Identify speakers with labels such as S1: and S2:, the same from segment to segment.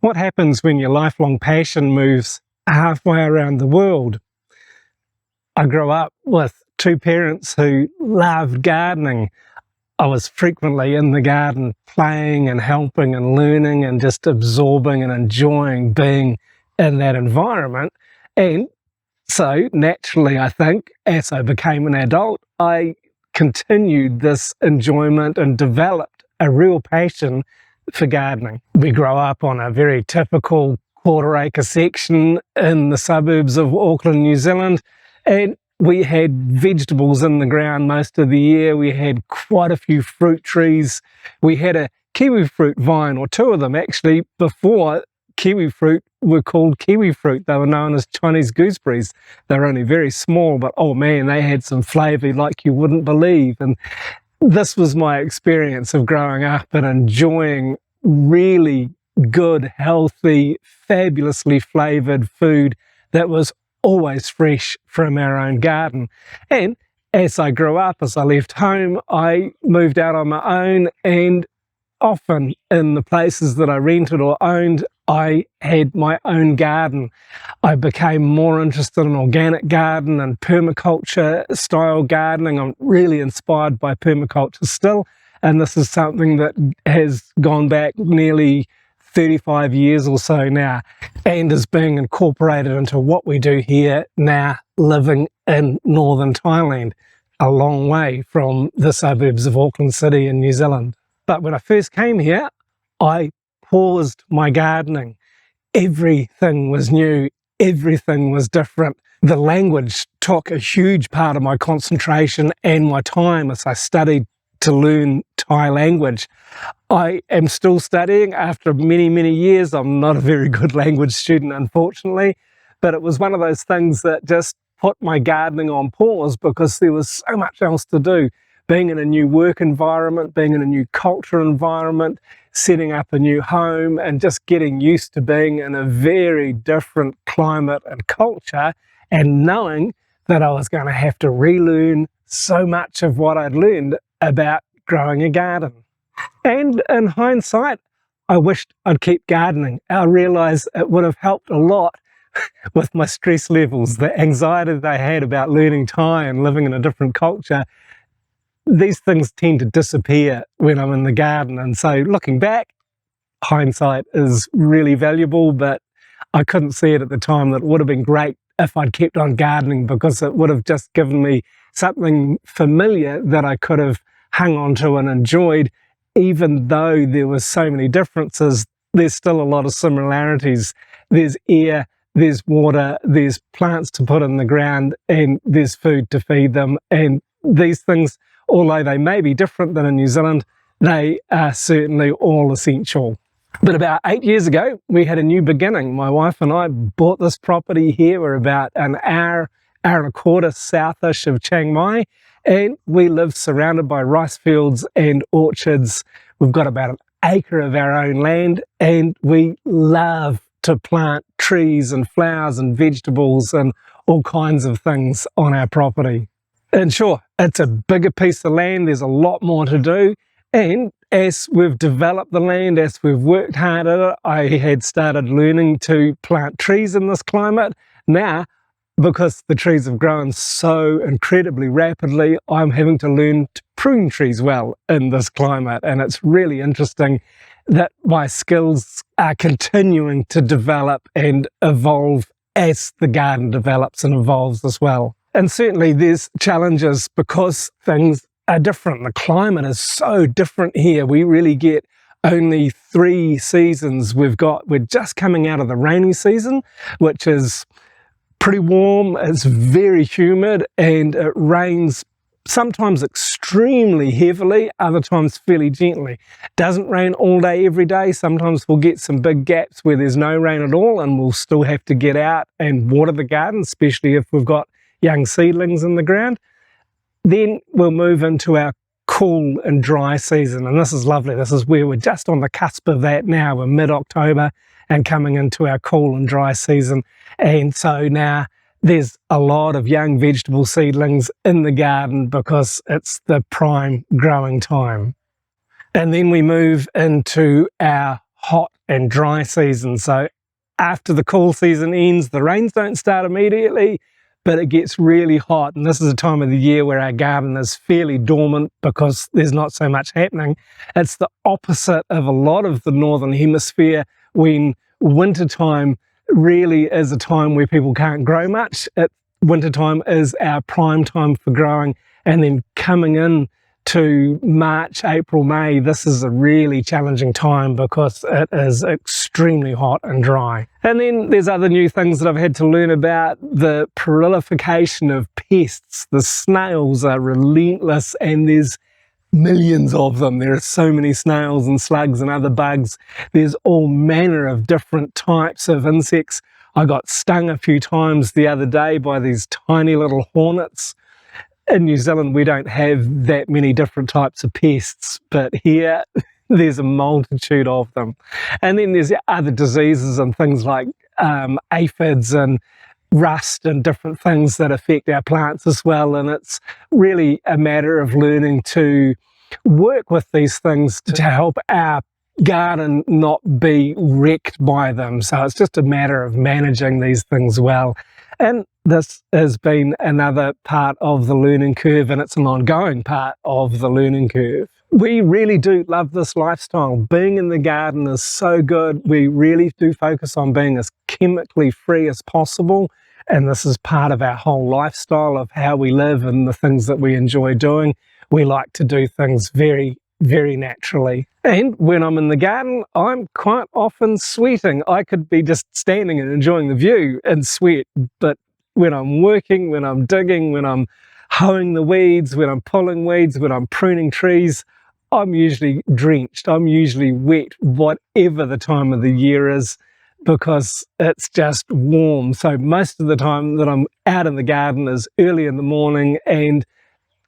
S1: What happens when your lifelong passion moves halfway around the world? I grew up with two parents who loved gardening. I was frequently in the garden playing and helping and learning and just absorbing and enjoying being in that environment. And so naturally, I think, as I became an adult, I continued this enjoyment and developed a real passion for gardening. We grow up on a very typical quarter-acre section in the suburbs of Auckland, New Zealand, and we had vegetables in the ground most of the year. We had quite a few fruit trees. We had a kiwi fruit vine, or two of them actually, before kiwi fruit were called kiwi fruit. They were known as Chinese gooseberries. They were only very small, but oh man, they had some flavour like you wouldn't believe. And this was my experience of growing up and enjoying really good, healthy, fabulously flavoured food that was always fresh from our own garden. And as I grew up, as I left home, I moved out on my own, and often in the places that I rented or owned, I had my own garden. I became more interested in organic garden and permaculture style gardening. I'm really inspired by permaculture still, and this is something that has gone back nearly 35 years or so now and is being incorporated into what we do here now, living in Northern Thailand, a long way from the suburbs of Auckland City in New Zealand. But when I first came here, I paused my gardening. Everything was new, everything was different. The language took a huge part of my concentration and my time as I studied to learn Thai language. I am still studying after many, many years. I'm not a very good language student, unfortunately, but it was one of those things that just put my gardening on pause because there was so much else to do. Being in a new work environment, being in a new culture environment, setting up a new home, and just getting used to being in a very different climate and culture, and knowing that I was going to have to relearn so much of what I'd learned about growing a garden. And in hindsight, I wished I'd keep gardening. I realised it would have helped a lot with my stress levels, the anxiety that I had about learning Thai and living in a different culture. These things tend to disappear when I'm in the garden. And so looking back, hindsight is really valuable, but I couldn't see it at the time that it would have been great if I'd kept on gardening, because it would have just given me something familiar that I could have hung on to and enjoyed. Even though there were so many differences, there's still a lot of similarities. There's air, there's water, there's plants to put in the ground, and there's food to feed them. And these things, although they may be different than in New Zealand, they are certainly all essential. But about 8 years ago, we had a new beginning. My wife and I bought this property here. We're about an hour and a quarter southish of Chiang Mai, and we live surrounded by rice fields and orchards. We've got about an acre of our own land, and we love to plant trees and flowers and vegetables and all kinds of things on our property. And sure, it's a bigger piece of land, there's a lot more to do, and as we've developed the land, as we've worked hard at it, I had started learning to plant trees in this climate. Now, because the trees have grown so incredibly rapidly, I'm having to learn to prune trees well in this climate, and it's really interesting that my skills are continuing to develop and evolve as the garden develops and evolves as well. And certainly there's challenges because things are different. The climate is so different here. We really get only 3 seasons. We're just coming out of the rainy season, which is pretty warm, it's very humid, and it rains sometimes extremely heavily, other times fairly gently. Doesn't rain all day every day. Sometimes we'll get some big gaps where there's no rain at all, and we'll still have to get out and water the garden, especially if we've got young seedlings in the ground. Then we'll move into our cool and dry season, and this is lovely. This is where we're just on the cusp of that now. We're mid-October and coming into our cool and dry season, and so now there's a lot of young vegetable seedlings in the garden because it's the prime growing time. And then we move into our hot and dry season. So after the cool season ends, the rains don't start immediately, but it gets really hot. And this is a time of the year where our garden is fairly dormant because there's not so much happening. It's the opposite of a lot of the Northern Hemisphere, when wintertime really is a time where people can't grow much. Wintertime is our prime time for growing. And then coming in to March, April, May, this is a really challenging time because it is extremely hot and dry. And then there's other new things that I've had to learn about: the proliferation of pests. The snails are relentless, and there's millions of them. There are so many snails and slugs and other bugs. There's all manner of different types of insects. I got stung a few times the other day by these tiny little hornets. In New Zealand, we don't have that many different types of pests, but here there's a multitude of them. And then there's other diseases and things like aphids and rust and different things that affect our plants as well. And it's really a matter of learning to work with these things to help our garden not be wrecked by them. So it's just a matter of managing these things well. And this has been another part of the learning curve, and it's an ongoing part of the learning curve. We really do love this lifestyle. Being in the garden is so good. We really do focus on being as chemically free as possible, and this is part of our whole lifestyle of how we live and the things that we enjoy doing. We like to do things very, very naturally. And when I'm in the garden, I'm quite often sweating. I could be just standing and enjoying the view and sweat, but when I'm working, when I'm digging, when I'm hoeing the weeds, when I'm pulling weeds, when I'm pruning trees, I'm usually drenched. I'm usually wet, whatever the time of the year is, because it's just warm. So most of the time that I'm out in the garden is early in the morning and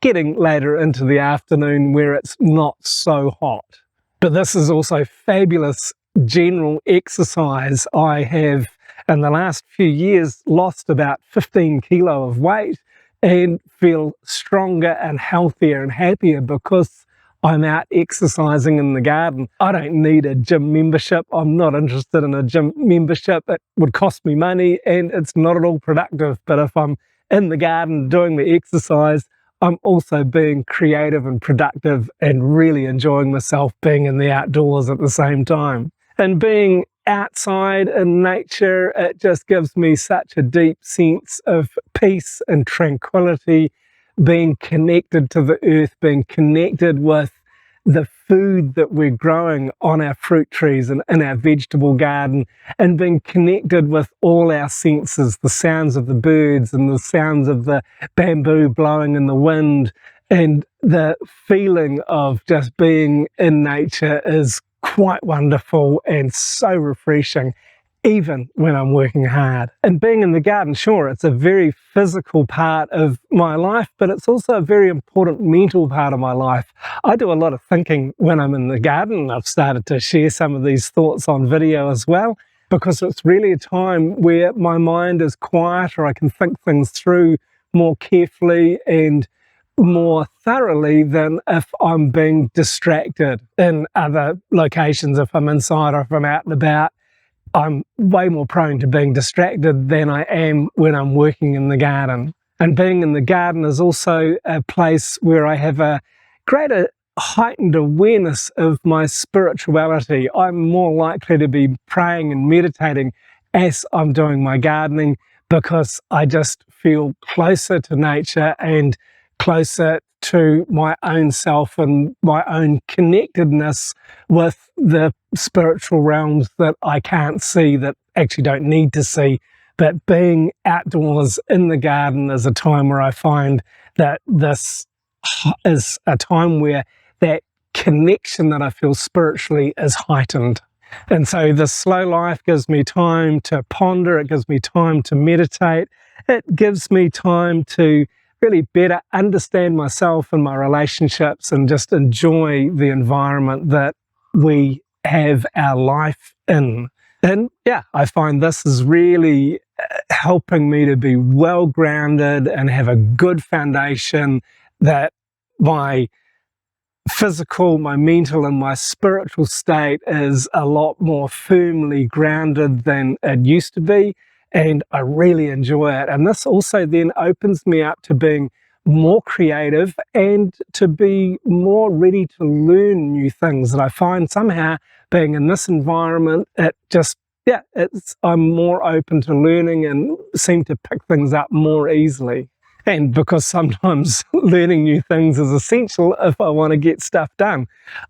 S1: getting later into the afternoon where it's not so hot. But this is also fabulous general exercise. I have, in the last few years, lost about 15 kilo of weight and feel stronger and healthier and happier because I'm out exercising in the garden. I don't need a gym membership. I'm not interested in a gym membership. It would cost me money and it's not at all productive. But if I'm in the garden doing the exercise, I'm also being creative and productive and really enjoying myself being in the outdoors at the same time. And being outside in nature, it just gives me such a deep sense of peace and tranquility, being connected to the earth, being connected with the food that we're growing on our fruit trees and in our vegetable garden, and being connected with all our senses, the sounds of the birds and the sounds of the bamboo blowing in the wind, and the feeling of just being in nature is quite wonderful and so refreshing, even when I'm working hard. And being in the garden, sure, it's a very physical part of my life, but it's also a very important mental part of my life. I do a lot of thinking when I'm in the garden. I've started to share some of these thoughts on video as well, because it's really a time where my mind is quieter. I can think things through more carefully and more thoroughly than if I'm being distracted in other locations. If I'm inside or if I'm out and about, I'm way more prone to being distracted than I am when I'm working in the garden. And being in the garden is also a place where I have a greater heightened awareness of my spirituality. I'm more likely to be praying and meditating as I'm doing my gardening because I just feel closer to nature and closer to my own self and my own connectedness with the spiritual realms that I can't see, that actually don't need to see. But being outdoors in the garden is a time where I find that this is a time where that connection that I feel spiritually is heightened. And so the slow life gives me time to ponder, it gives me time to meditate, it gives me time to really better understand myself and my relationships and just enjoy the environment that we have our life in. And yeah, I find this is really helping me to be well grounded and have a good foundation, that my physical, my mental and my spiritual state is a lot more firmly grounded than it used to be, and I really enjoy it. And this also then opens me up to being more creative and to be more ready to learn new things. And I find somehow being in this environment, it just, yeah, I'm more open to learning and seem to pick things up more easily. And because sometimes learning new things is essential if I want to get stuff done.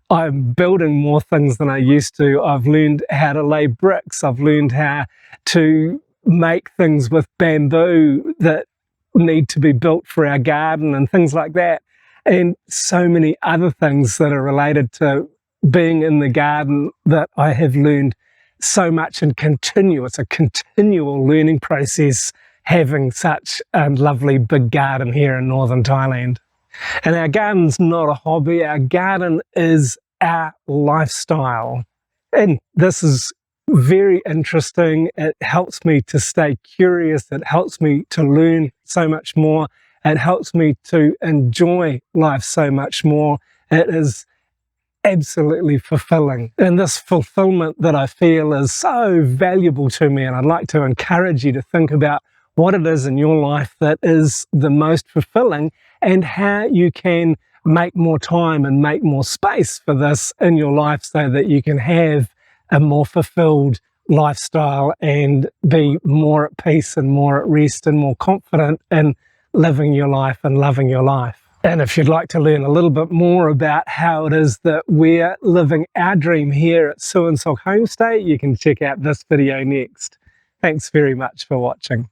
S1: I'm building more things than I used to. I've learned how to lay bricks. I've learned how to make things with bamboo that need to be built for our garden and things like that. And so many other things that are related to being in the garden that I have learned so much and continue. It's a continual learning process having such a lovely big garden here in Northern Thailand. And our garden's not a hobby, our garden is our lifestyle. And this is very interesting. It helps me to stay curious, it helps me to learn so much more, it helps me to enjoy life so much more. It is absolutely fulfilling. And this fulfillment that I feel is so valuable to me, and I'd like to encourage you to think about what it is in your life that is the most fulfilling and how you can make more time and make more space for this in your life so that you can have a more fulfilled lifestyle and be more at peace and more at rest and more confident in living your life and loving your life. And if you'd like to learn a little bit more about how it is that we're living our dream here at Suansok Homestay, you can check out this video next. Thanks very much for watching.